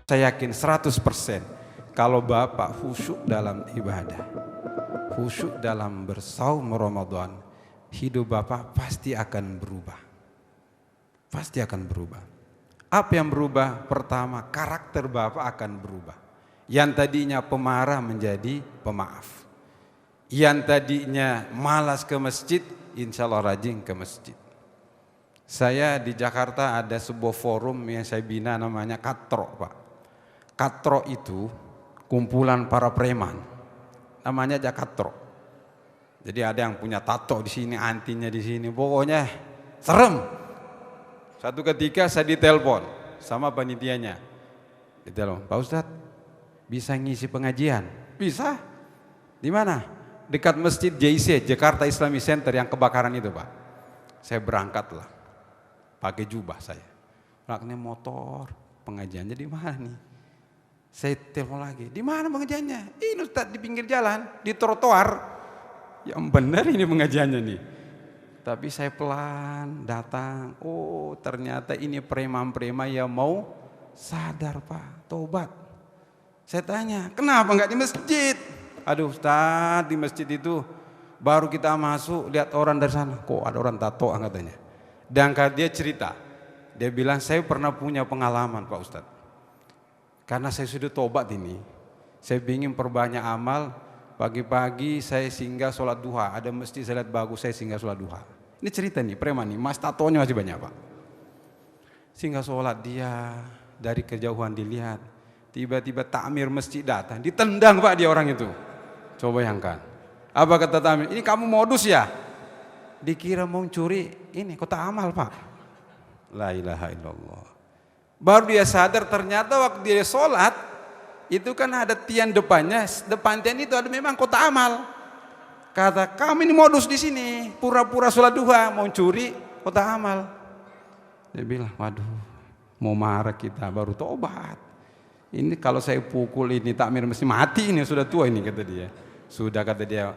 Saya yakin 100% kalau Bapak khusyuk dalam ibadah, khusyuk dalam bersaum Ramadan, hidup Bapak pasti akan berubah. Pasti akan berubah. Apa yang berubah? Pertama, karakter Bapak akan berubah. Yang tadinya pemarah menjadi pemaaf. Yang tadinya malas ke masjid, insya Allah rajin ke masjid. Saya di Jakarta ada sebuah forum yang saya bina namanya Katro, Pak. Katro itu kumpulan para preman, namanya aja Katro. Jadi ada yang punya tato di sini, antinya di sini, pokoknya serem. Satu ketika saya ditelepon sama panitianya, ditelepon, Pak Ustadz bisa ngisi pengajian? Bisa. Di mana? Dekat Masjid JIC, Jakarta Islamic Center yang kebakaran itu, Pak. Saya berangkatlah, pakai jubah saya, naik motor, pengajiannya di mana nih? Saya telepon lagi, di mana pengajiannya? Ini Ustadz di pinggir jalan, di trotoar. Yang benar ini pengajiannya nih. Tapi saya pelan datang, oh ternyata ini preman-preman yang mau sadar Pak, tobat. Saya tanya, kenapa enggak di masjid? Aduh Ustadz, di masjid itu baru kita masuk, lihat orang dari sana, kok ada orang tato katanya. Dan dia cerita, dia bilang saya pernah punya pengalaman Pak Ustadz. Karena saya sudah tobat ini, saya ingin perbanyak amal. Pagi-pagi saya singgah sholat duha, ada masjid saya lihat bagus, saya singgah sholat duha. Ini cerita nih, preman nih, mas tatonya masih banyak Pak. Singgah sholat dia, dari kejauhan dilihat, tiba-tiba takmir masjid datang, ditendang Pak dia orang itu. Coba bayangkan, apa kata takmir? Ini kamu modus ya? Dikira mau curi, ini kotak amal Pak. La ilaha illallah. Baru dia sadar ternyata waktu dia sholat, itu kan ada tiang depannya, depan tiang itu ada memang kotak amal. Kata kami ini modus di sini, pura-pura sholat duha, mau curi kotak amal. Dia bilang, waduh, mau marah kita, baru tobat. Ini kalau saya pukul ini takmir mesti mati ini, sudah tua ini kata dia. Sudah kata dia,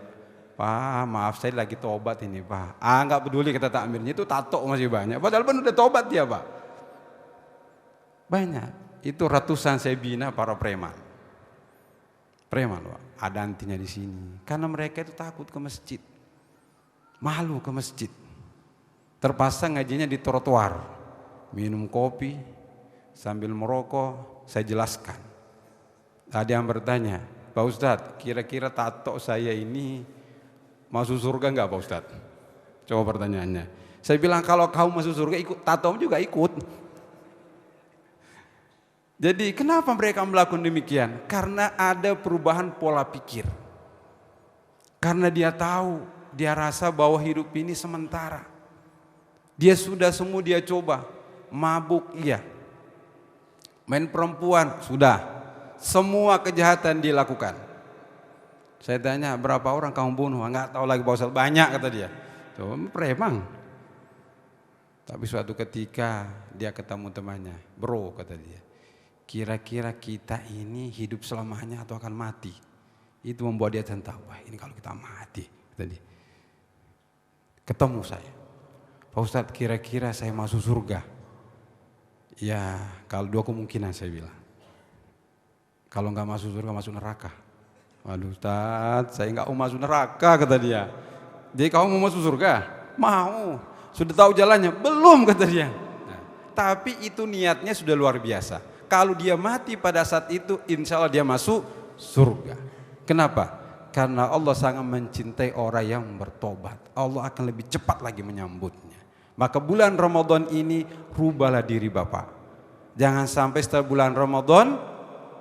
Pak maaf saya lagi tobat ini Pak. Enggak peduli kata takmirnya, itu tato masih banyak. Padahal benar udah tobat dia Pak. Banyak, itu ratusan saya bina para preman. Preman Pak, ada antinya di sini. Karena mereka itu takut ke masjid, malu ke masjid. Terpaksa ngajinya di trotoar, minum kopi sambil merokok. Saya jelaskan. Ada yang bertanya, Pak Ustadz, kira-kira tato saya ini masuk surga enggak Pak Ustadz? Coba pertanyaannya. Saya bilang kalau kamu masuk surga ikut, tato juga ikut. Jadi kenapa mereka melakukan demikian? Karena ada perubahan pola pikir. Karena dia tahu, dia rasa bahwa hidup ini sementara. Dia sudah semua dia coba. Mabuk iya. Main perempuan sudah. Semua kejahatan dilakukan. Saya tanya berapa orang kamu bunuh? Enggak tahu lagi Pak Ustadz. Banyak kata dia. Tuh preman. Tapi suatu ketika dia ketemu temannya. Bro kata dia. Kira-kira kita ini hidup selamanya atau akan mati? Itu membuat dia tahu, wah ini kalau kita mati. Tadi ketemu saya, Pak Ustadz kira-kira saya masuk surga? Ya kalau dua kemungkinan saya bilang. Kalau nggak masuk surga masuk neraka. Waduh Ustadz saya nggak mau masuk neraka kata dia. Jadi kamu mau masuk surga? Mau. Sudah tahu jalannya? Belum kata dia. Nah, tapi itu niatnya sudah luar biasa. Kalau dia mati pada saat itu, insya Allah dia masuk surga. Kenapa? Karena Allah sangat mencintai orang yang bertobat. Allah akan lebih cepat lagi menyambutnya. Maka bulan Ramadan ini rubahlah diri Bapak. Jangan sampai setelah bulan Ramadan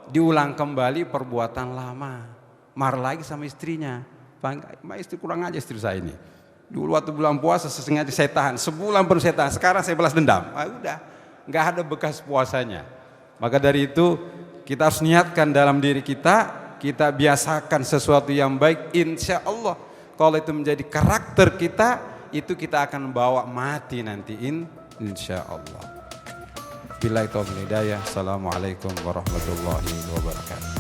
diulang kembali perbuatan lama. Marah lagi sama istrinya. Istri kurang aja istri saya ini. Dulu waktu bulan puasa sengaja saya tahan. Sebulan pun saya tahan. Sekarang saya balas dendam. Udah, nggak ada bekas puasanya. Maka dari itu kita harus niatkan dalam diri kita, kita biasakan sesuatu yang baik, insya Allah kalau itu menjadi karakter kita, itu kita akan bawa mati nanti insya Allah. Billahi taufiq hidayah. Assalamualaikum warahmatullahi wabarakatuh.